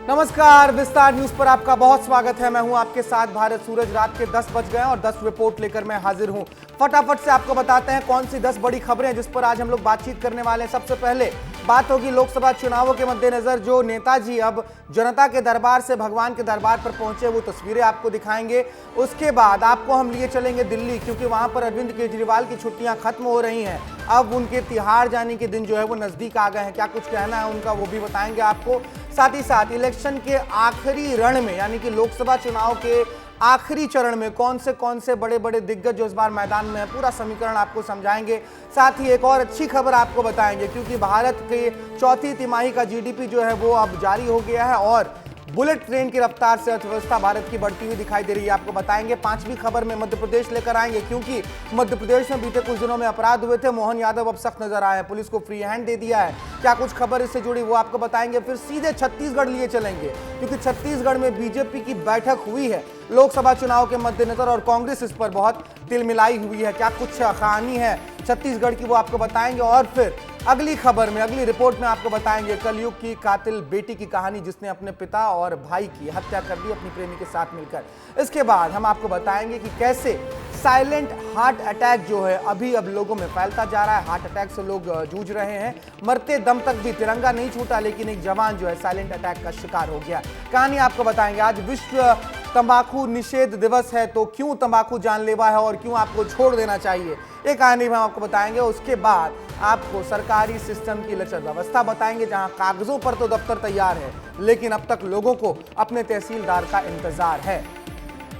नमस्कार, विस्तार न्यूज पर आपका बहुत स्वागत है। मैं हूं आपके साथ भारत सूरज। रात के 10 बज गए और 10 रिपोर्ट लेकर मैं हाजिर हूं। फटाफट से आपको बताते हैं कौन सी 10 बड़ी खबरें जिस पर आज हम लोग बातचीत करने वाले हैं। सबसे पहले बात होगी लोकसभा चुनावों के मद्देनजर जो नेताजी अब जनता के दरबार से भगवान के दरबार पर पहुंचे, वो तस्वीरें आपको दिखाएंगे। उसके बाद आपको हम लिए चलेंगे दिल्ली, क्योंकि वहां पर अरविंद केजरीवाल की छुट्टियां खत्म हो रही हैं। अब उनके तिहाड़ जाने के दिन जो है वो नजदीक आ गए हैं। क्या कुछ कहना है उनका वो भी बताएंगे आपको। साथ ही साथ इलेक्शन के आखिरी रण में, यानी कि लोकसभा चुनाव के आखिरी चरण में कौन से बड़े बड़े दिग्गज जो इस बार मैदान में है, पूरा समीकरण आपको समझाएंगे। साथ ही एक और अच्छी खबर आपको बताएंगे, क्योंकि भारत के चौथी तिमाही का जीडीपी जो है वो अब जारी हो गया है और बुलेट ट्रेन की रफ्तार से अर्थव्यवस्था भारत की बढ़ती हुई दिखाई दे रही है। आपको बताएंगे। पांचवी खबर में मध्य प्रदेश लेकर आएंगे, क्योंकि मध्य प्रदेश में बीते कुछ दिनों में अपराध हुए थे। मोहन यादव अब सख्त नजर आए हैं, पुलिस को फ्री हैंड दे दिया है। क्या कुछ खबर इससे जुड़ी वो आपको बताएंगे। फिर सीधे छत्तीसगढ़ लिए चलेंगे, क्योंकि छत्तीसगढ़ में बीजेपी की बैठक हुई है लोकसभा चुनाव के मद्देनजर और कांग्रेस इस पर बहुत तिलमिलाई हुई है। क्या कुछ कहानी है छत्तीसगढ़ की वो आपको बताएंगे। और फिर अगली खबर में, अगली रिपोर्ट में आपको बताएंगे कलयुग की कातिल बेटी की कहानी, जिसने अपने पिता और भाई की हत्या कर दी अपनी प्रेमी के साथ मिलकर। इसके बाद हम आपको बताएंगे कि कैसे साइलेंट हार्ट अटैक जो है अभी अब लोगों में फैलता जा रहा है। हार्ट अटैक से लोग जूझ रहे हैं, मरते दम तक भी तिरंगा नहीं छूटा, लेकिन एक जवान जो है साइलेंट अटैक का शिकार हो गया। कहानी आपको बताएंगे। आज विश्व तंबाकू निषेध दिवस है, तो क्यों तंबाकू जानलेवा है और क्यों आपको छोड़ देना चाहिए, ये कहानी हम आपको बताएंगे। उसके बाद आपको सरकारी सिस्टम की लचर व्यवस्था बताएंगे, जहां कागजों पर तो दफ्तर तैयार है, लेकिन अब तक लोगों को अपने तहसीलदार का इंतजार है।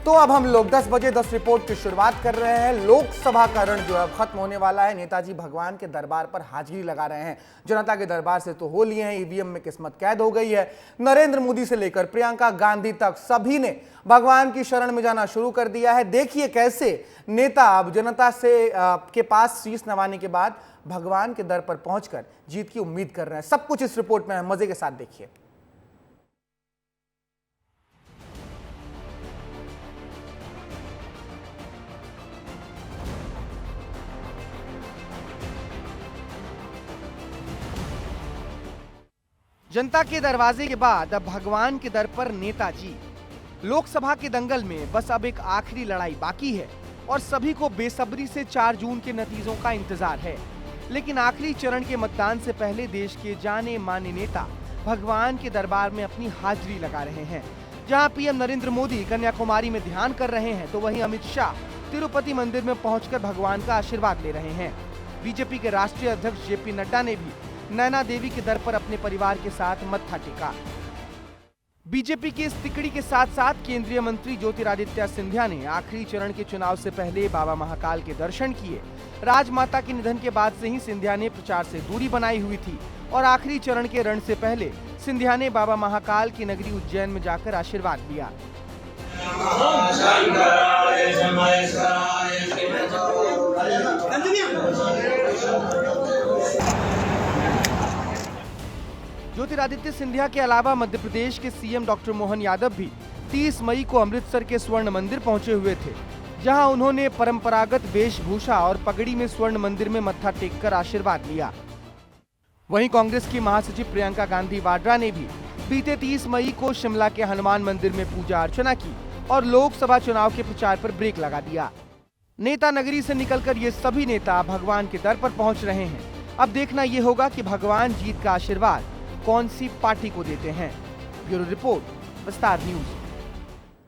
तो अब हम लोग 10 बजे 10 रिपोर्ट की शुरुआत कर रहे हैं। लोकसभा का रण जो है खत्म होने वाला है। नेताजी भगवान के दरबार पर हाजिरी लगा रहे हैं। जनता के दरबार से तो हो लिए हैं, ईवीएम में किस्मत कैद हो गई है। नरेंद्र मोदी से लेकर प्रियंका गांधी तक सभी ने भगवान की शरण में जाना शुरू कर दिया है। देखिए कैसे नेता अब जनता से के पास शीश नवाने के बाद भगवान के दर पर पहुंचकर जीत की उम्मीद कर रहे हैं। सब कुछ इस रिपोर्ट में है, मजे के साथ देखिए। जनता के दरवाजे के बाद अब भगवान के दर पर नेताजी। लोकसभा के दंगल में बस अब एक आखिरी लड़ाई बाकी है और सभी को बेसब्री से 4 जून के नतीजों का इंतजार है। लेकिन आखिरी चरण के मतदान से पहले देश के जाने माने नेता भगवान के दरबार में अपनी हाजिरी लगा रहे हैं। जहां पीएम नरेंद्र मोदी कन्याकुमारी में ध्यान कर रहे हैं, तो वहीं अमित शाह तिरुपति मंदिर में पहुंचकर भगवान का आशीर्वाद ले रहे हैं। बीजेपी के राष्ट्रीय अध्यक्ष जेपी नड्डा ने भी नैना देवी के दर पर अपने परिवार के साथ मत्था टेका। बीजेपी की इस तिकड़ी के साथ साथ केंद्रीय मंत्री ज्योतिरादित्य सिंधिया ने आखिरी चरण के चुनाव से पहले बाबा महाकाल के दर्शन किए। राजमाता के निधन के बाद से ही सिंधिया ने प्रचार से दूरी बनाई हुई थी और आखिरी चरण के रण से पहले सिंधिया ने बाबा महाकाल की नगरी उज्जैन में जाकर आशीर्वाद लिया। ज्योतिरादित्य सिंधिया के अलावा मध्य प्रदेश के सीएम डॉक्टर मोहन यादव भी 30 मई को अमृतसर के स्वर्ण मंदिर पहुंचे हुए थे, जहां उन्होंने परंपरागत वेशभूषा और पगड़ी में स्वर्ण मंदिर में मत्था टेककर आशीर्वाद लिया। वहीं कांग्रेस की महासचिव प्रियंका गांधी वाड्रा ने भी बीते 30 मई को शिमला के हनुमान मंदिर में पूजा अर्चना की और लोकसभा चुनाव के प्रचार पर ब्रेक लगा दिया। नेता नगरी से निकलकर ये सभी नेता भगवान के दर पर पहुंच रहे हैं। अब देखना ये होगा कि भगवान जीत का आशीर्वाद कौन सी पार्टी को देते हैं। ब्यूरो रिपोर्ट, विस्तार न्यूज।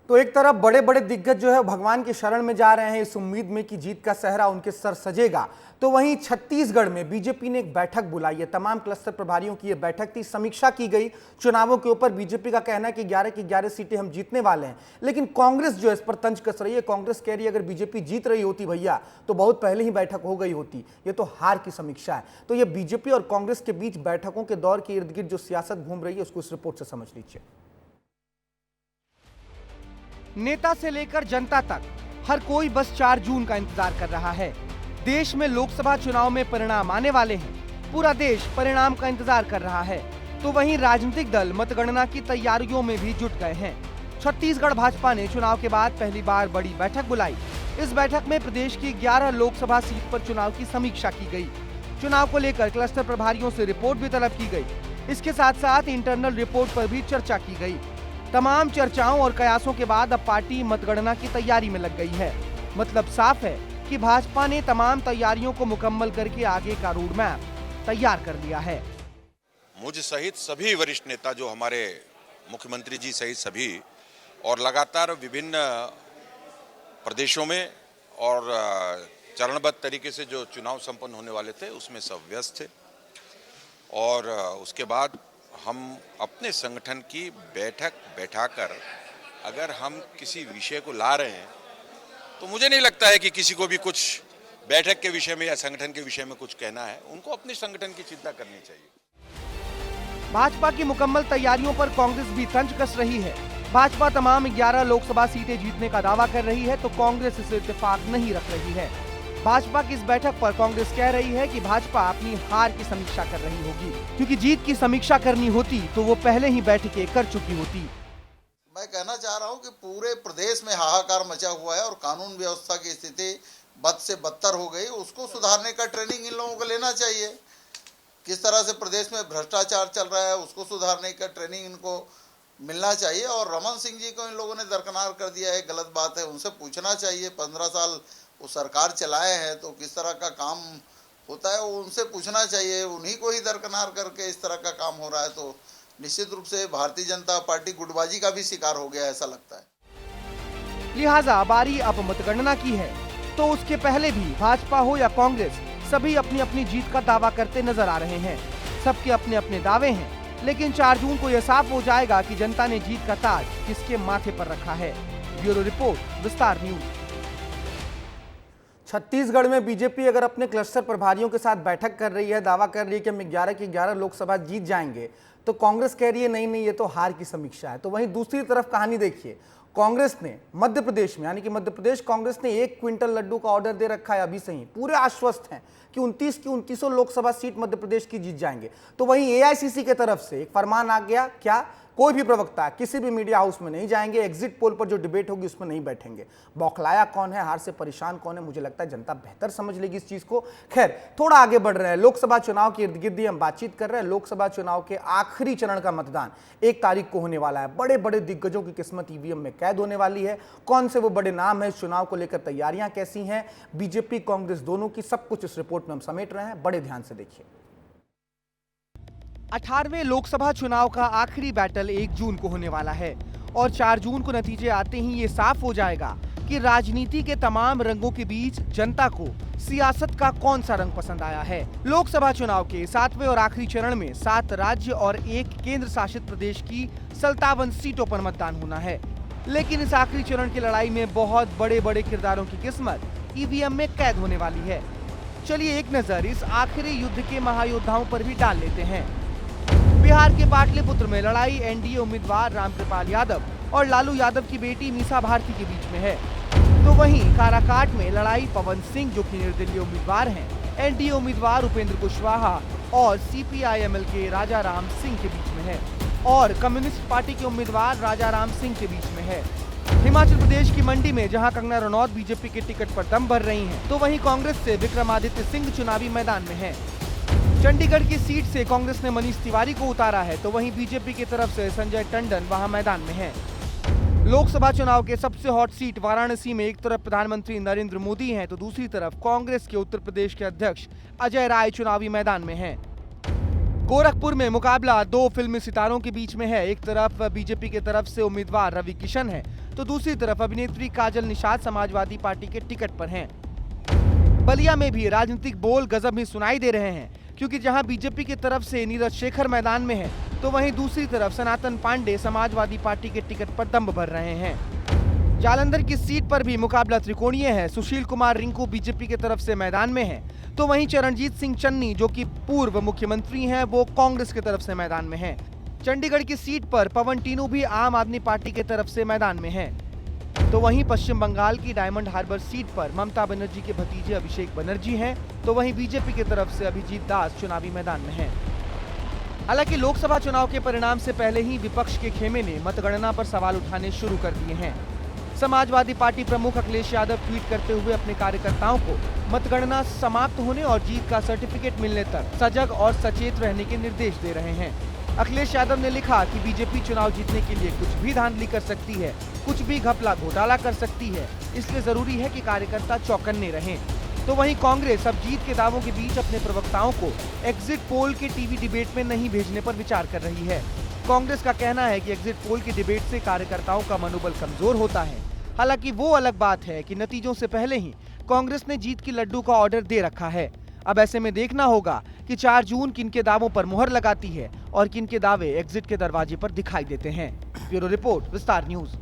तो एक तरफ बड़े बड़े दिग्गज जो है भगवान की शरण में जा रहे हैं इस उम्मीद में कि जीत का सहरा उनके सर सजेगा, तो वहीं छत्तीसगढ़ में बीजेपी ने एक बैठक बुलाई है। तमाम क्लस्टर प्रभारियों की यह बैठक थी, समीक्षा की गई चुनावों के ऊपर। बीजेपी का कहना है कि 11 की 11 सीटें हम जीतने वाले हैं, लेकिन कांग्रेस जो है इस पर तंज कस रही है। कांग्रेस कह रही है अगर बीजेपी जीत रही होती भैया तो बहुत पहले ही बैठक हो गई होती, ये तो हार की समीक्षा है। तो ये बीजेपी और कांग्रेस के बीच बैठकों के दौर के इर्द गिर्द जो सियासत घूम रही है उसको इस रिपोर्ट से समझ लीजिए। नेता से लेकर जनता तक हर कोई बस 4 जून का इंतजार कर रहा है। देश में लोकसभा चुनाव में परिणाम आने वाले हैं, पूरा देश परिणाम का इंतजार कर रहा है। तो वहीं राजनीतिक दल मतगणना की तैयारियों में भी जुट गए हैं। छत्तीसगढ़ भाजपा ने चुनाव के बाद पहली बार बड़ी बैठक बुलाई। इस बैठक में प्रदेश की 11 लोकसभा सीट पर चुनाव की समीक्षा की गई। चुनाव को लेकर क्लस्टर प्रभारियों से रिपोर्ट भी तलब की गई। इसके साथ साथ इंटरनल रिपोर्ट पर भी चर्चा की गई। तमाम चर्चाओं और कयासों के बाद अब पार्टी मतगणना की तैयारी में लग गई है। मतलब साफ है कि भाजपा ने तमाम तैयारियों को मुकम्मल करके आगे का रोड मैप तैयार कर लिया है। मुझ सहित सभी वरिष्ठ नेता, जो हमारे मुख्यमंत्री जी सहित सभी, और लगातार विभिन्न प्रदेशों में और चरणबद्ध तरीके से जो चुनाव संपन्न होने वाले थे उसमें सब व्यस्त थे। और उसके बाद हम अपने संगठन की बैठक बैठाकर अगर हम किसी विषय को ला रहे हैं तो मुझे नहीं लगता है कि किसी को भी कुछ बैठक के विषय में या संगठन के विषय में कुछ कहना है। उनको अपने संगठन की चिंता करनी चाहिए। भाजपा की मुकम्मल तैयारियों पर कांग्रेस भी तंज कस रही है। भाजपा तमाम 11 लोकसभा सीटें जीतने का दावा कर रही है तो कांग्रेस इसे इत्तेफाक नहीं रख रही है। भाजपा की इस बैठक पर कांग्रेस कह रही है कि भाजपा अपनी हार की समीक्षा कर रही होगी, क्योंकि जीत की समीक्षा करनी होती तो वो पहले ही बैठकें कर चुकी होती। मैं कहना चाह रहा हूं कि पूरे प्रदेश में हाहाकार मचा हुआ है और कानून व्यवस्था की स्थिति बद से बदतर हो गई। उसको सुधारने का ट्रेनिंग इन लोगों को लेना चाहिए। किस तरह से प्रदेश में भ्रष्टाचार चल रहा है उसको सुधारने का ट्रेनिंग इनको मिलना चाहिए। और रमन सिंह जी को इन लोगों ने दरकिनार कर दिया है, गलत बात है। उनसे पूछना चाहिए, 15 साल वो सरकार चलाए हैं तो किस तरह का काम होता है वो उनसे पूछना चाहिए। उन्हीं को ही दरकिनार करके इस तरह का काम हो रहा है तो निश्चित रूप से भारतीय जनता पार्टी गुटबाजी का भी शिकार हो गया, ऐसा लगता है। लिहाजा बारी अब मतगणना की है तो उसके पहले भी भाजपा हो या कांग्रेस सभी अपनी अपनी जीत का दावा करते नजर आ रहे हैं। सबके अपने अपने दावे हैं, लेकिन 4 जून को यह साफ हो जाएगा कि जनता ने जीत का ताज किसके माथे पर रखा है। ब्यूरो रिपोर्ट, विस्तार न्यूज। छत्तीसगढ़ में बीजेपी अगर अपने क्लस्टर प्रभारियों के साथ बैठक कर रही है, दावा कर रही है कि हम 11 की 11 लोकसभा जीत जाएंगे, तो कांग्रेस कह रही है नहीं ये तो हार की समीक्षा है। तो वहीं दूसरी तरफ कहानी देखिए, कांग्रेस ने मध्य प्रदेश में, यानी कि मध्य प्रदेश कांग्रेस ने 1 क्विंटल लड्डू का ऑर्डर दे रखा है अभी से ही। पूरे आश्वस्त हैं कि 29 की 29 लोकसभा सीट मध्य प्रदेश की जीत जाएंगे। तो वहीं एआईसीसी के तरफ से एक फरमान आ गया, क्या कोई भी प्रवक्ता किसी भी मीडिया हाउस में नहीं जाएंगे, एग्जिट पोल पर जो डिबेट होगी उसमें नहीं बैठेंगे। बौखलाया कौन है, हार से परेशान कौन है, मुझे लगता है जनता बेहतर समझ लेगी इस चीज को। खैर, थोड़ा आगे बढ़ रहे हैं, लोकसभा चुनाव के इर्द गिर्द हम बातचीत कर रहे हैं। लोकसभा चुनाव के आखिरी चरण का मतदान 1 तारीख को होने वाला है। बड़े बड़े दिग्गजों की किस्मत ईवीएम में कैद होने वाली है। कौन से वो बड़े नाम है, इस चुनाव को लेकर तैयारियां कैसी हैं, बीजेपी कांग्रेस दोनों की, सब कुछ इस रिपोर्ट में हम समेट रहे हैं। बड़े ध्यान से देखिए। 18वें लोकसभा चुनाव का आखिरी बैटल 1 जून को होने वाला है और 4 जून को नतीजे आते ही ये साफ हो जाएगा कि राजनीति के तमाम रंगों के बीच जनता को सियासत का कौन सा रंग पसंद आया है। लोकसभा चुनाव के 7वें और आखिरी चरण में 7 राज्य और 1 केंद्र शासित प्रदेश की 57 सीटों पर मतदान होना है। लेकिन इस आखिरी चरण की लड़ाई में बहुत बड़े बड़े किरदारों की किस्मत ईवीएम में कैद होने वाली है। चलिए एक नजर इस आखिरी युद्ध के महायोद्धाओं पर भी डाल लेते हैं। बिहार के पाटलिपुत्र में लड़ाई एनडीए उम्मीदवार रामकृपाल यादव और लालू यादव की बेटी मीसा भारती के बीच में है। तो वहीं काराकाट में लड़ाई पवन सिंह, जो कि निर्दलीय उम्मीदवार हैं, एनडीए उम्मीदवार उपेंद्र कुशवाहा और सीपीआईएमएल के राजा राम सिंह के बीच में है और कम्युनिस्ट पार्टी के उम्मीदवार राजा राम सिंह के बीच में है। हिमाचल प्रदेश की मंडी में जहां कंगना रनौत बीजेपी के टिकट पर दम भर रही हैं, तो वहीं कांग्रेस से विक्रमादित्य सिंह चुनावी मैदान में हैं। चंडीगढ़ की सीट से कांग्रेस ने मनीष तिवारी को उतारा है, तो वहीं बीजेपी की तरफ से संजय टंडन वहां मैदान में हैं। लोकसभा चुनाव के सबसे हॉट सीट वाराणसी में एक तरफ प्रधानमंत्री नरेंद्र मोदी हैं, तो दूसरी तरफ कांग्रेस के उत्तर प्रदेश के अध्यक्ष अजय राय चुनावी मैदान में हैं। गोरखपुर में मुकाबला 2 फिल्मी सितारों के बीच में है। एक तरफ बीजेपी की तरफ से उम्मीदवार रवि किशन है, तो दूसरी तरफ अभिनेत्री काजल निषाद समाजवादी पार्टी के टिकट पर हैं। बलिया में भी राजनीतिक बोल गजब ही सुनाई दे रहे हैं, क्योंकि जहां बीजेपी की तरफ से नीरज शेखर मैदान में है, तो वहीं दूसरी तरफ सनातन पांडे समाजवादी पार्टी के टिकट पर दम भर रहे हैं। जालंधर की सीट पर भी मुकाबला त्रिकोणीय है। सुशील कुमार रिंकू बीजेपी की तरफ से मैदान में है, तो वहीं चरणजीत सिंह चन्नी, जो कि पूर्व मुख्यमंत्री हैं, वो कांग्रेस की तरफ से मैदान में हैं। चंडीगढ़ की सीट पर पवन टीनू भी आम आदमी पार्टी की तरफ से मैदान में हैं। तो वहीं पश्चिम बंगाल की डायमंड हार्बर सीट पर ममता बनर्जी के भतीजे अभिषेक बनर्जी हैं, तो वहीं बीजेपी की तरफ से अभिजीत दास चुनावी मैदान में हैं। हालांकि लोकसभा चुनाव के परिणाम से पहले ही विपक्ष के खेमे ने मतगणना पर सवाल उठाने शुरू कर दिए हैं। समाजवादी पार्टी प्रमुख अखिलेश यादव ट्वीट करते हुए अपने कार्यकर्ताओं को मतगणना समाप्त होने और जीत का सर्टिफिकेट मिलने तक सजग और सचेत रहने के निर्देश दे रहे हैं। अखिलेश यादव ने लिखा कि बीजेपी चुनाव जीतने के लिए कुछ भी धांधली कर सकती है, कुछ भी घपला घोटाला कर सकती है, इसलिए जरूरी है कि कार्यकर्ता चौकन्ने रहें। तो वहीं कांग्रेस अब जीत के दावों के बीच अपने प्रवक्ताओं को एग्जिट पोल के टीवी डिबेट में नहीं भेजने पर विचार कर रही है। कांग्रेस का कहना है कि एग्जिट पोल के डिबेट से कार्यकर्ताओं का मनोबल कमजोर होता है। हालांकि वो अलग बात है कि नतीजों से पहले ही कांग्रेस ने जीत की लड्डू का ऑर्डर दे रखा है। अब ऐसे में देखना होगा कि 4 जून किनके दावों पर मुहर लगाती है और किनके दावे एग्जिट के दरवाजे पर दिखाई देते हैं। ब्यूरो रिपोर्ट, विस्तार न्यूज।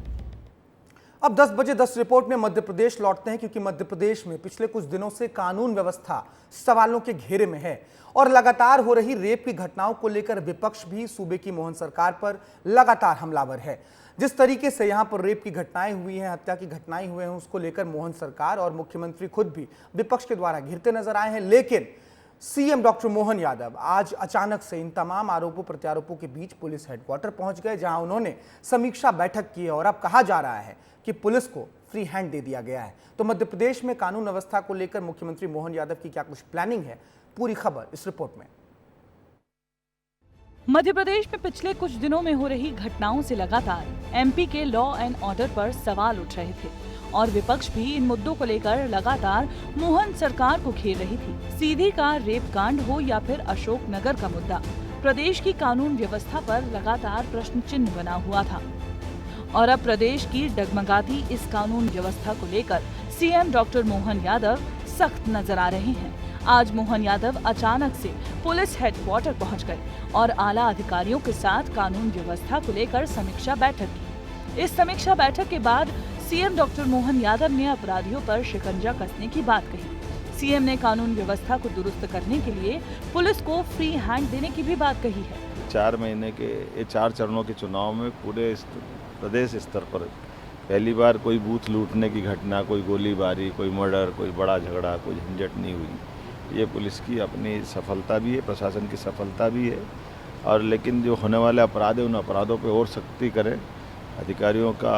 अब 10 बजे 10 रिपोर्ट में मध्य प्रदेश लौटते हैं, क्योंकि मध्य प्रदेश में पिछले कुछ दिनों से कानून व्यवस्था सवालों के घेरे में है और लगातार हो रही रेप की घटनाओं को लेकर विपक्ष भी सूबे की मोहन सरकार पर लगातार हमलावर है। जिस तरीके से यहां पर रेप की घटनाएं हुई हैं, हत्या की घटनाएं हुए हैं, उसको लेकर मोहन सरकार और मुख्यमंत्री खुद भी विपक्ष के द्वारा घिरते नजर आए हैं। लेकिन सीएम डॉक्टर मोहन यादव आज अचानक से इन तमाम आरोपों प्रत्यारोपों के बीच पुलिस हेडक्वार्टर पहुंच गए, जहां उन्होंने समीक्षा बैठक की है और अब कहा जा रहा है कि पुलिस को फ्री हैंड दे दिया गया है। तो मध्य प्रदेश में कानून व्यवस्था को लेकर मुख्यमंत्री मोहन यादव की क्या कुछ प्लानिंग है, पूरी खबर इस रिपोर्ट में। मध्य प्रदेश में पिछले कुछ दिनों में हो रही घटनाओं से लगातार एमपी के लॉ एंड ऑर्डर पर सवाल उठ रहे थे और विपक्ष भी इन मुद्दों को लेकर लगातार मोहन सरकार को घेर रही थी। सीधी का रेप कांड हो या फिर अशोक नगर का मुद्दा, प्रदेश की कानून व्यवस्था पर लगातार प्रश्न चिन्ह बना हुआ था और अब प्रदेश की डगमगाती इस कानून व्यवस्था को लेकर सीएम डॉक्टर मोहन यादव सख्त नजर आ रहे हैं। आज मोहन यादव अचानक से पुलिस हेडक्वार्टर पहुंच गए और आला अधिकारियों के साथ कानून व्यवस्था को लेकर समीक्षा बैठक की। इस समीक्षा बैठक के बाद सीएम डॉक्टर मोहन यादव ने अपराधियों पर शिकंजा कसने की बात कही। सीएम ने कानून व्यवस्था को दुरुस्त करने के लिए पुलिस को फ्री हैंड देने की भी बात कही है। 4 महीने के ये 4 चरणों के चुनाव में पूरे प्रदेश स्तर पर पहली बार कोई बूथ लूटने की घटना, कोई गोलीबारी, कोई मर्डर, कोई बड़ा झगड़ा, कोई झंझट नहीं हुई। ये पुलिस की अपनी सफलता भी है, प्रशासन की सफलता भी है। और लेकिन जो होने वाले अपराध है, उन अपराधों पे और सख्ती करें। अधिकारियों का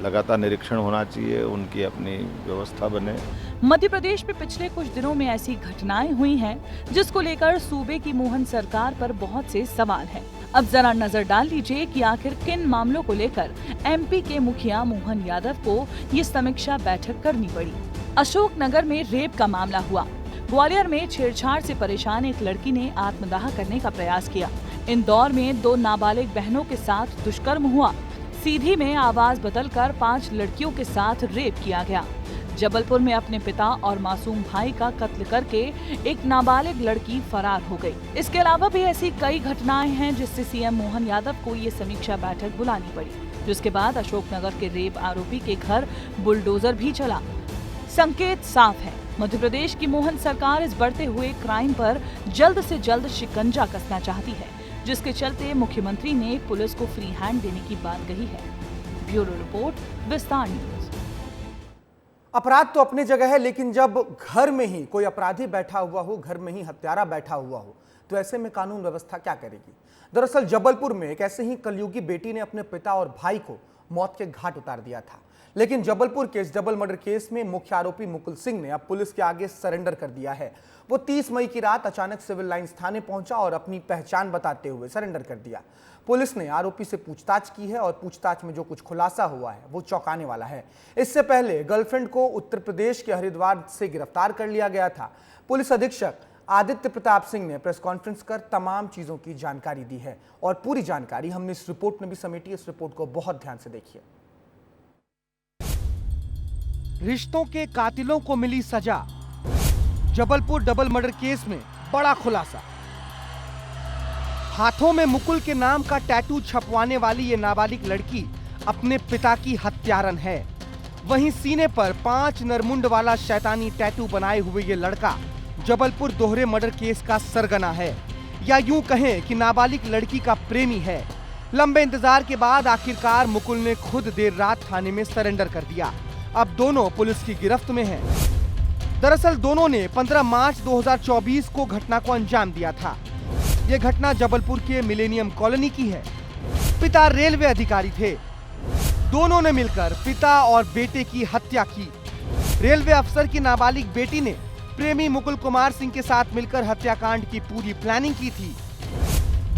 लगातार निरीक्षण होना चाहिए, उनकी अपनी व्यवस्था बने। मध्य प्रदेश में पिछले कुछ दिनों में ऐसी घटनाएं हुई हैं जिसको लेकर सूबे की मोहन सरकार पर बहुत से सवाल हैं। अब जरा नजर डाल लीजिए कि आखिर किन मामलों को लेकर एमपी के मुखिया मोहन यादव को ये समीक्षा बैठक करनी पड़ी। अशोक नगर में रेप का मामला हुआ। ग्वालियर में छेड़छाड़ से परेशान एक लड़की ने आत्मदाह करने का प्रयास किया। इंदौर में 2 नाबालिग बहनों के साथ दुष्कर्म हुआ। सीधी में आवाज बदलकर 5 लड़कियों के साथ रेप किया गया। जबलपुर में अपने पिता और मासूम भाई का कत्ल करके एक नाबालिग लड़की फरार हो गई। इसके अलावा भी ऐसी कई घटनाएं हैं जिससे सीएम मोहन यादव को ये समीक्षा बैठक बुलानी पड़ी, जिसके बाद अशोकनगर के रेप आरोपी के घर बुलडोजर भी चला। संकेत साफ है, मध्य प्रदेश की मोहन सरकार इस बढ़ते हुए क्राइम पर जल्द से जल्द शिकंजा कसना चाहती है, जिसके चलते मुख्यमंत्री ने पुलिस को फ्री हैंड देने की बात कही है। ब्यूरो रिपोर्ट, विस्तार न्यूज। अपराध तो अपनी जगह है, लेकिन जब घर में ही कोई अपराधी बैठा हुआ हो, घर में ही हत्यारा बैठा हुआ हो, तो ऐसे में कानून व्यवस्था क्या करेगी। दरअसल जबलपुर में एक ऐसे ही कलयुगी बेटी ने अपने पिता और भाई को मौत के घाट उतार दिया था। लेकिन जबलपुर के इस डबल मर्डर केस में मुख्य आरोपी मुकुल सिंह ने अब पुलिस के आगे सरेंडर कर दिया है। वो 30 मई की रात अचानक सिविल लाइंस थाने पहुंचा और अपनी पहचान बताते हुए सरेंडर कर दिया। पुलिस ने आरोपी से पूछताछ की है और पूछताछ में जो कुछ खुलासा हुआ है वो चौंकाने वाला है। इससे पहले गर्लफ्रेंड को उत्तर प्रदेश के हरिद्वार से गिरफ्तार कर लिया गया था। पुलिस अधीक्षक आदित्य प्रताप सिंह ने प्रेस कॉन्फ्रेंस कर तमाम चीजों की जानकारी दी है और पूरी जानकारी हमने इस रिपोर्ट में भी समेटी। इस रिपोर्ट को बहुत ध्यान से देखिए। रिश्तों के कातिलों को मिली सजा। जबलपुर डबल मर्डर केस में बड़ा खुलासा। हाथों में मुकुल के नाम का टैटू छपवाने वाली ये नाबालिग लड़की अपने पिता की हत्यारन है। वहीं सीने पर 5 नरमुंड वाला शैतानी टैटू बनाए हुए ये लड़का जबलपुर दोहरे मर्डर केस का सरगना है, या यूं कहें कि नाबालिग लड़की का प्रेमी है। लंबे इंतजार के बाद आखिरकार मुकुल ने खुद देर रात थाने में सरेंडर कर दिया। अब दोनों पुलिस की गिरफ्त में हैं। दरअसल दोनों ने 15 मार्च 2024 को घटना को अंजाम दिया था। यह घटना जबलपुर के मिलेनियम कॉलोनी की है। पिता रेलवे अधिकारी थे। दोनों ने मिलकर पिता और बेटे की हत्या की। रेलवे अफसर की नाबालिग बेटी ने प्रेमी मुकुल कुमार सिंह के साथ मिलकर हत्याकांड की पूरी प्लानिंग की थी।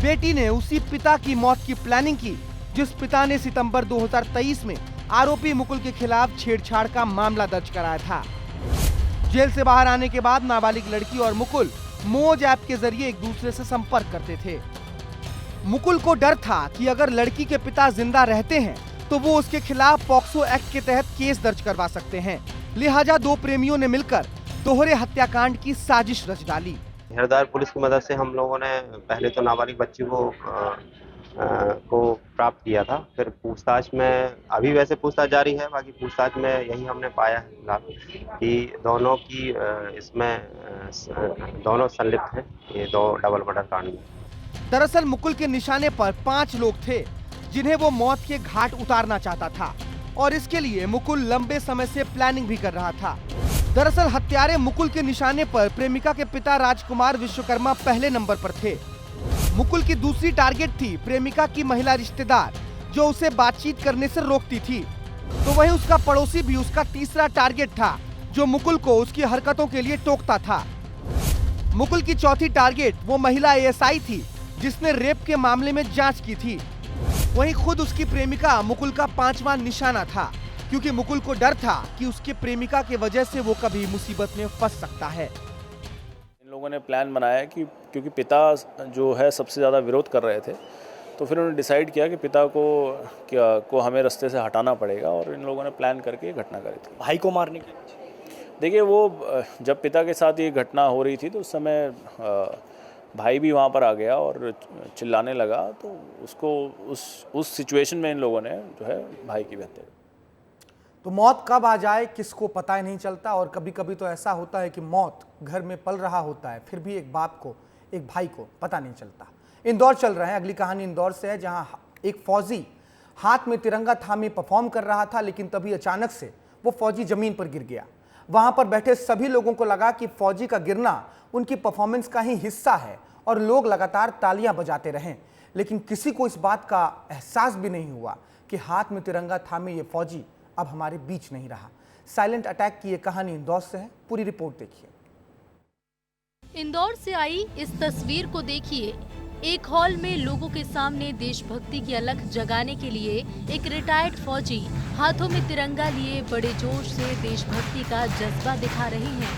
बेटी ने उसी पिता की मौत की प्लानिंग की जिस पिता ने सितंबर 2023 में आरोपी मुकुल के खिलाफ छेड़छाड़ का मामला दर्ज कराया था। जेल से बाहर आने के बाद नाबालिग लड़की और मुकुल मौज ऐप के जरिए एक दूसरे से संपर्क करते थे। मुकुल को डर था कि अगर लड़की के पिता जिंदा रहते हैं तो वो उसके खिलाफ पॉक्सो एक्ट के तहत केस दर्ज करवा सकते हैं। लिहाजा दो प्रेमियों ने मिलकर दोहरे हत्याकांड की साजिश रच डाली। हरदार पुलिस की मदद से हम लोगों ने पहले तो नाबालिग बच्ची को प्राप्त किया था। फिर पूछताछ में अभी वैसे पूछताछ जारी है, बाकी पूछताछ में यही हमने पाया है फिलहाल कि दोनों की दोनों संलिप्त हैं ये दो डबल मर्डर कांड में। दरअसल मुकुल के निशाने पर 5 लोग थे जिन्हें वो मौत के घाट उतारना चाहता था और इसके लिए मुकुल लंबे समय से प्लानिंग भी कर रहा था। दरअसल हत्यारे मुकुल के निशाने पर प्रेमिका के पिता राजकुमार विश्वकर्मा पहले नंबर पर थे। मुकुल की दूसरी टारगेट थी प्रेमिका की महिला रिश्तेदार जो उसे बातचीत करने से रोकती थी। तो वहीं उसका पड़ोसी भी उसका तीसरा टारगेट था जो मुकुल को उसकी हरकतों के लिए टोकता था। मुकुल की चौथी टारगेट वो महिला एएसआई थी जिसने रेप के मामले में जांच की थी। वहीं खुद उसकी प्रेमिका मुकुल का 5वां निशाना था क्योंकि मुकुल को डर था कि उसके प्रेमिका की वजह से वो कभी मुसीबत में फंस सकता है। इन लोगों ने प्लान बनाया कि क्योंकि पिता जो है सबसे ज़्यादा विरोध कर रहे थे, तो फिर उन्होंने डिसाइड किया कि पिता को हमें रास्ते से हटाना पड़ेगा और इन लोगों ने प्लान करके घटना करी थी। भाई को मारने की? देखिए, वो जब पिता के साथ ये घटना हो रही थी तो उस समय भाई भी वहाँ पर आ गया और चिल्लाने लगा, तो उसको उस सिचुएशन में इन लोगों ने जो है भाई की भी हत्या की। तो मौत कब आ जाए किसको पता ही नहीं चलता और कभी कभी तो ऐसा होता है कि मौत घर में पल रहा होता है फिर भी एक बाप को, एक भाई को पता नहीं चलता। इंदौर चल रहे हैं, अगली कहानी इंदौर से है जहां एक फौजी हाथ में तिरंगा थामे परफॉर्म कर रहा था, लेकिन तभी अचानक से वो फौजी जमीन पर गिर गया। वहां पर बैठे सभी लोगों को लगा कि फौजी का गिरना उनकी परफॉर्मेंस का ही हिस्सा है और लोग लगातार तालियां बजाते रहे, लेकिन किसी को इस बात का एहसास भी नहीं हुआ कि हाथ में तिरंगा थामे ये फौजी अब हमारे बीच नहीं रहा। साइलेंट अटैक की ये कहानी इंदौर से है, पूरी रिपोर्ट देखिए। इंदौर से आई इस तस्वीर को देखिए। एक हॉल में लोगों के सामने देशभक्ति की अलख जगाने के लिए एक रिटायर्ड फौजी हाथों में तिरंगा लिए बड़े जोश से देशभक्ति का जज्बा दिखा रहे हैं।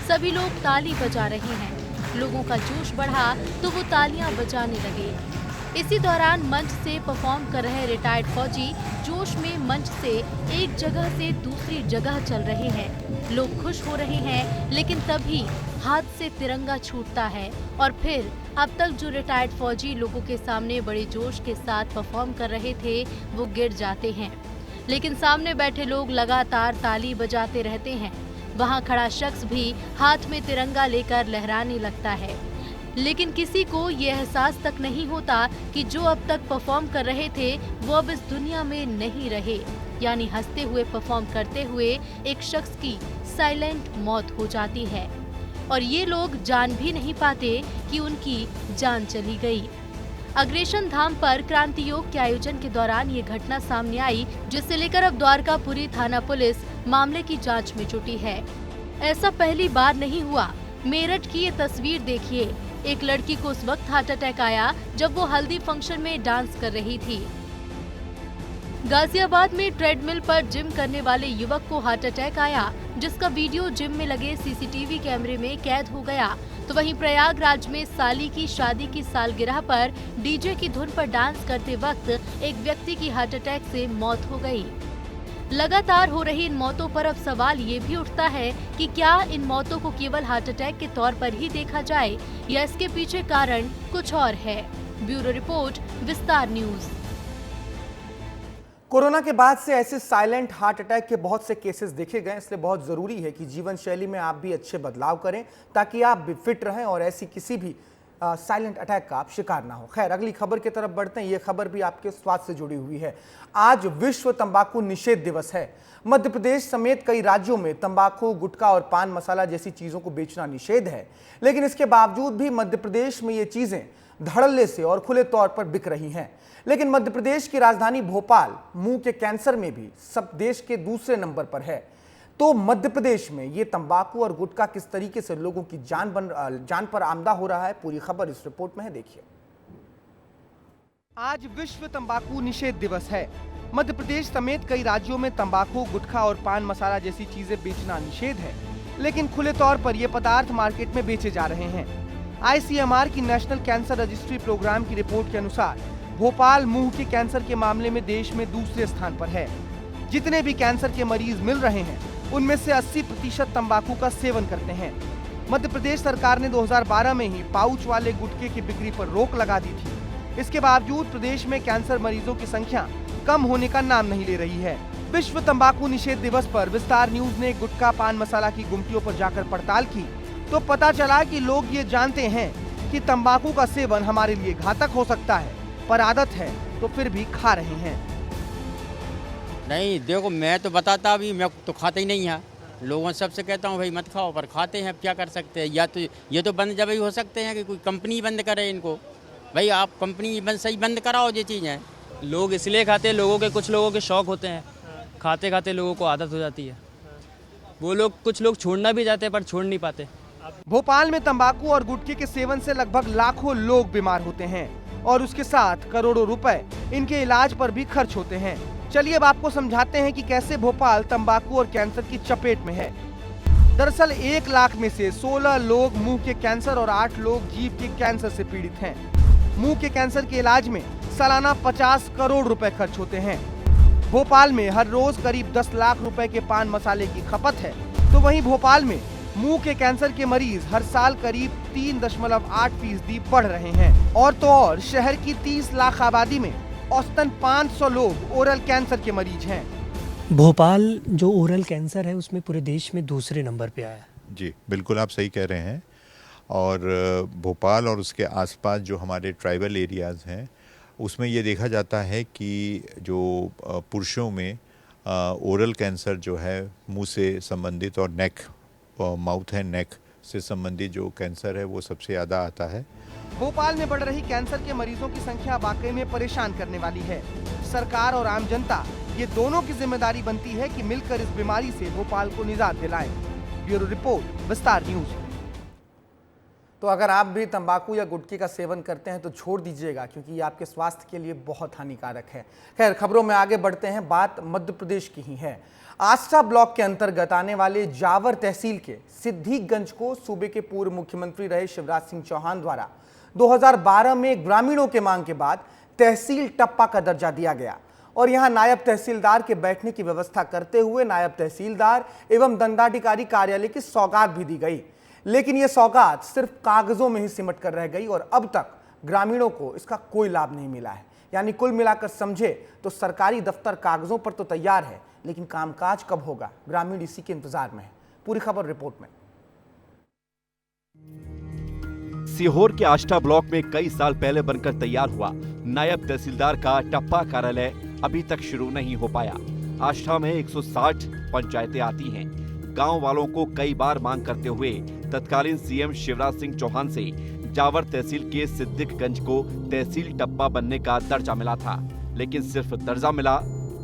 सभी लोग ताली बजा रहे हैं। लोगों का जोश बढ़ा तो वो तालियां बजाने लगे। इसी दौरान मंच से परफॉर्म कर रहे रिटायर्ड फौजी जोश में मंच से एक जगह से दूसरी जगह चल रहे हैं। लोग खुश हो रहे हैं, लेकिन तभी हाथ से तिरंगा छूटता है और फिर अब तक जो रिटायर्ड फौजी लोगों के सामने बड़े जोश के साथ परफॉर्म कर रहे थे वो गिर जाते हैं। लेकिन सामने बैठे लोग लगातार ताली बजाते रहते हैं। वहां खड़ा शख्स भी हाथ में तिरंगा लेकर लहराने लगता है, लेकिन किसी को ये एहसास तक नहीं होता कि जो अब तक परफॉर्म कर रहे थे वो अब इस दुनिया में नहीं रहे। यानी हंसते हुए परफॉर्म करते हुए एक शख्स की साइलेंट मौत हो जाती है और ये लोग जान भी नहीं पाते कि उनकी जान चली गई। अग्रेशन धाम पर क्रांति योग के आयोजन के दौरान ये घटना सामने आई, जिससे लेकर अब द्वारकापुरी थाना पुलिस मामले की जांच में जुटी है। ऐसा पहली बार नहीं हुआ। मेरठ की ये तस्वीर देखिए। एक लड़की को उस वक्त हार्ट अटैक आया जब वो हल्दी फंक्शन में डांस कर रही थी। गाजियाबाद में ट्रेडमिल पर जिम करने वाले युवक को हार्ट अटैक आया, जिसका वीडियो जिम में लगे सीसीटीवी कैमरे में कैद हो गया। तो वहीं प्रयागराज में साली की शादी की सालगिरह पर डीजे की धुन पर डांस करते वक्त एक व्यक्ति की हार्ट अटैक से मौत हो गई। लगातार हो रही इन मौतों पर अब सवाल ये भी उठता है कि क्या इन मौतों को केवल हार्ट अटैक के तौर पर ही देखा जाए या इसके पीछे कारण कुछ और है। ब्यूरो रिपोर्ट, विस्तार न्यूज। कोरोना के बाद से ऐसे साइलेंट हार्ट अटैक के बहुत से केसेस देखे गए, इसलिए बहुत जरूरी है कि जीवन शैली में आप भी अच्छे बदलाव करें ताकि आप भी फिट रहें और ऐसी किसी भी साइलेंट अटैक का आप शिकार ना हो। खैर, अगली खबर की तरफ बढ़ते हैं। ये खबर भी आपके स्वास्थ्य से जुड़ी हुई है। आज विश्व तंबाकू निषेध दिवस है। मध्य प्रदेश समेत कई राज्यों में तंबाकू, गुटखा और पान मसाला जैसी चीजों को बेचना निषेध है, लेकिन इसके बावजूद भी मध्य प्रदेश में ये चीजें धड़ल्ले से और खुले तौर पर बिक रही हैं। लेकिन मध्य प्रदेश की राजधानी भोपाल मुंह के कैंसर में भी सब देश के दूसरे नंबर पर है। तो मध्य प्रदेश में ये तंबाकू और गुटखा किस तरीके से लोगों की जान पर आमदा हो रहा है, पूरी खबर इस रिपोर्ट में है, देखिए। आज विश्व तंबाकू निषेध दिवस है। मध्य प्रदेश समेत कई राज्यों में तंबाकू, गुटखा और पान मसाला जैसी चीजें बेचना निषेध है, लेकिन खुले तौर पर ये पदार्थ मार्केट में बेचे जा रहे हैं। ICMR की नेशनल कैंसर रजिस्ट्री प्रोग्राम की रिपोर्ट के अनुसार भोपाल मुंह के कैंसर के मामले में देश में दूसरे स्थान पर है। जितने भी कैंसर के मरीज मिल रहे हैं, उनमें से 80% तंबाकू का सेवन करते हैं। मध्य प्रदेश सरकार ने 2012 में ही पाउच वाले गुटखे की बिक्री पर रोक लगा दी थी। इसके बावजूद प्रदेश में कैंसर मरीजों की संख्या कम होने का नाम नहीं ले रही है। विश्व तंबाकू निषेध दिवस पर विस्तार न्यूज ने गुटखा, पान मसाला की गुमटियों पर जाकर पड़ताल की तो पता चला कि लोग ये जानते हैं कि तंबाकू का सेवन हमारे लिए घातक हो सकता है, पर आदत है तो फिर भी खा रहे हैं। नहीं देखो, मैं तो बताता भी, मैं तो खाता ही नहीं है। लोगों सबसे कहता हूँ भाई मत खाओ, पर खाते हैं। अब क्या कर सकते हैं? या तो ये तो बंद जब ही हो सकते हैं कि कोई कंपनी बंद करे इनको। भाई आप कंपनी सही बंद कराओ ये चीज़ है। लोग इसलिए खाते हैं, लोगों के कुछ लोगों के शौक होते हैं, खाते खाते लोगों को आदत हो जाती है। वो लोग कुछ लोग छोड़ना भी चाहते हैं पर छोड़ नहीं पाते। भोपाल में तंबाकू और गुटखे के सेवन से लगभग लाखों लोग बीमार होते हैं और उसके साथ करोड़ों रुपए इनके इलाज पर भी खर्च होते हैं। चलिए अब आपको समझाते हैं कि कैसे भोपाल तंबाकू और कैंसर की चपेट में है। दरअसल 1 लाख में से 16 लोग मुंह के कैंसर और 8 लोग जीभ के कैंसर से पीड़ित हैं। मुंह के कैंसर के इलाज में सालाना 50 करोड़ रुपए खर्च होते हैं। भोपाल में हर रोज करीब 10 लाख रुपए के पान मसाले की खपत है, तो वहीं भोपाल में मुंह के कैंसर के मरीज हर साल करीब 3.8% बढ़ रहे हैं। और तो और शहर की 30 लाख आबादी में औसतन 500 लोग ओरल कैंसर के मरीज हैं। भोपाल जो ओरल कैंसर है उसमें पूरे देश में दूसरे नंबर पे आया। जी बिल्कुल, आप सही कह रहे हैं। और भोपाल और उसके आसपास जो हमारे ट्राइबल एरियाज़ हैं उसमें ये देखा जाता है कि जो पुरुषों में ओरल कैंसर जो है मुंह से संबंधित और नेक, माउथ एंड नेक से संबंधित जो कैंसर है वो सबसे ज़्यादा आता है। भोपाल में बढ़ रही कैंसर के मरीजों की संख्या वाकई में परेशान करने वाली है। सरकार और आम जनता ये दोनों की जिम्मेदारी बनती है कि मिलकर इस बीमारी से भोपाल को निजात दिलाएं। ब्यूरो रिपोर्ट, विस्तार न्यूज। तो अगर आप भी तंबाकू या गुटखे का सेवन करते हैं तो छोड़ दीजिएगा, क्योंकि ये आपके स्वास्थ्य के लिए बहुत हानिकारक है। खैर, खबरों में आगे बढ़ते हैं। बात मध्य प्रदेश की ही है। आष्टा ब्लॉक के अंतर्गत आने वाले जावर तहसील के सिद्दीकगंज को सूबे के पूर्व मुख्यमंत्री रहे शिवराज सिंह चौहान द्वारा 2012 में ग्रामीणों के मांग के बाद तहसील टप्पा का दर्जा दिया गया और यहां नायब तहसीलदार के बैठने की व्यवस्था करते हुए नायब तहसीलदार एवं दंडाधिकारी कार्यालय की सौगात भी दी गई। लेकिन यह सौगात सिर्फ कागजों में ही सिमट कर रह गई और अब तक ग्रामीणों को इसका कोई लाभ नहीं मिला है। यानी कुल मिलाकर समझे तो सरकारी दफ्तर कागजों पर तो तैयार है, लेकिन कामकाज कब होगा, ग्रामीण इसी के इंतजार में है। पूरी खबर रिपोर्ट में। सीहोर के आष्टा ब्लॉक में कई साल पहले बनकर तैयार हुआ नायब तहसीलदार का टप्पा कार्यालय अभी तक शुरू नहीं हो पाया। आष्टा में 160 पंचायतें आती हैं। गांव वालों को कई बार मांग करते हुए तत्कालीन सीएम शिवराज सिंह चौहान से जावर तहसील के सिद्दीकगंज को तहसील टप्पा बनने का दर्जा मिला था, लेकिन सिर्फ दर्जा मिला,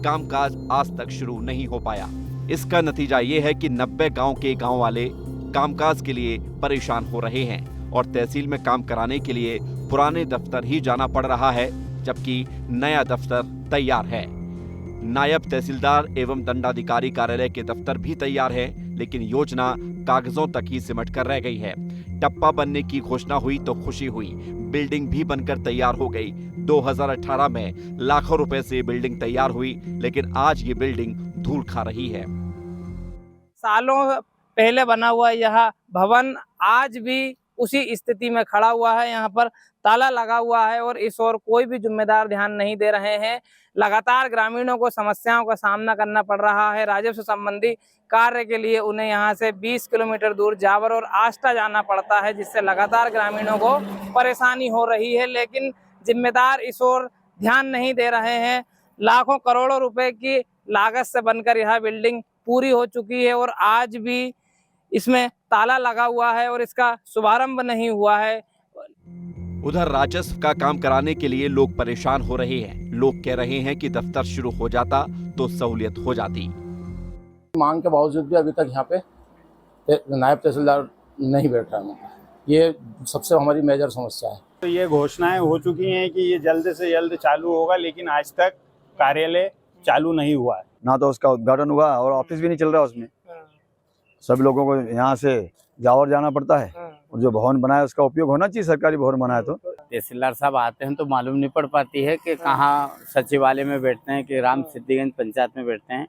कामकाज आज तक शुरू नहीं हो पाया। इसका नतीजा ये है कि 90 गांव के गांव वाले कामकाज के लिए परेशान हो रहे हैं और तहसील में काम कराने के लिए पुराने दफ्तर ही जाना पड़ रहा है, जबकि नया दफ्तर तैयार है। नायब तहसीलदार एवं दंडाधिकारी कार्यालय के दफ्तर भी तैयार है, लेकिन योजना कागजों तक ही सिमट कर रह गई है। टप्पा बनने की घोषणा हुई तो खुशी हुई, बिल्डिंग भी बनकर तैयार हो गई। 2018 में लाखों रुपए से बिल्डिंग तैयार हुई, लेकिन आज ये बिल्डिंग धूल खा रही है। सालों पहले बना हुआ यह भवन आज भी उसी स्थिति में खड़ा हुआ है। यहाँ पर ताला लगा हुआ है और इस ओर कोई भी जिम्मेदार ध्यान नहीं दे रहे हैं। लगातार ग्रामीणों को समस्याओं का सामना करना पड़ रहा है। राजस्व संबंधी कार्य के लिए उन्हें यहाँ से 20 किलोमीटर दूर जावर और आष्टा जाना पड़ता है, जिससे लगातार ग्रामीणों को परेशानी हो रही है, लेकिन जिम्मेदार इस ओर ध्यान नहीं दे रहे हैं। लाखों करोड़ों रुपए की लागत से बनकर यह बिल्डिंग पूरी हो चुकी है और आज भी इसमें ताला लगा हुआ है और इसका शुभारंभ नहीं हुआ है। उधर राजस्व का काम कराने के लिए लोग परेशान हो रहे हैं। लोग कह रहे हैं कि दफ्तर शुरू हो जाता तो सहूलियत हो जाती। मांग के बावजूद भी अभी तक यहाँ पे नायब तहसीलदार नहीं बैठ रहा है। ये सबसे हमारी मेजर समस्या है। तो ये घोषणाएं हो चुकी हैं कि ये जल्द से जल्द चालू होगा, लेकिन आज तक कार्यालय चालू नहीं हुआ है। ना तो उसका उद्घाटन हुआ और ऑफिस भी नहीं चल रहा उसमें। सब लोगों को यहाँ से जावर जाना पड़ता है और जो भवन बनाया उसका उपयोग होना चाहिए, सरकारी भवन बनाया तो। तहसीलदार साहब आते हैं तो मालूम नहीं पड़ पाती है कि कहाँ सचिवालय में बैठते हैं कि राम सिद्धिगंज पंचायत में बैठते हैं।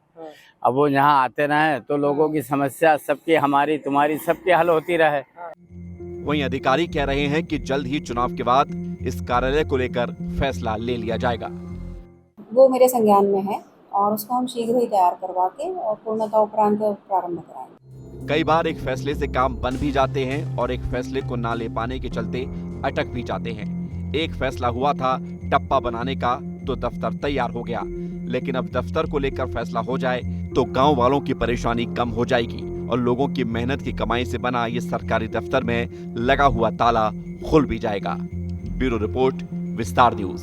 अब वो यहाँ आते रहे तो लोगों की समस्या सबकी, हमारी तुम्हारी सबकी हल होती रहे। वहीं अधिकारी कह रहे हैं कि जल्द ही चुनाव के बाद इस कार्यालय को लेकर फैसला ले लिया जाएगा। वो मेरे संज्ञान में है और उसको हम शीघ्र ही तैयार करवा के और पूर्णता उपरांत प्रारंभ कराएंगे। कई बार एक फैसले से काम बन भी जाते हैं और एक फैसले को ना ले पाने के चलते अटक भी जाते हैं। एक फैसला हुआ था टप्पा बनाने का तो दफ्तर तैयार हो गया, लेकिन अब दफ्तर को लेकर फैसला हो जाए तो गांव वालों की परेशानी कम हो जाएगी और लोगों की मेहनत की कमाई से बना ये सरकारी दफ्तर में लगा हुआ ताला खुल भी जाएगा। ब्यूरो रिपोर्ट, विस्तार न्यूज।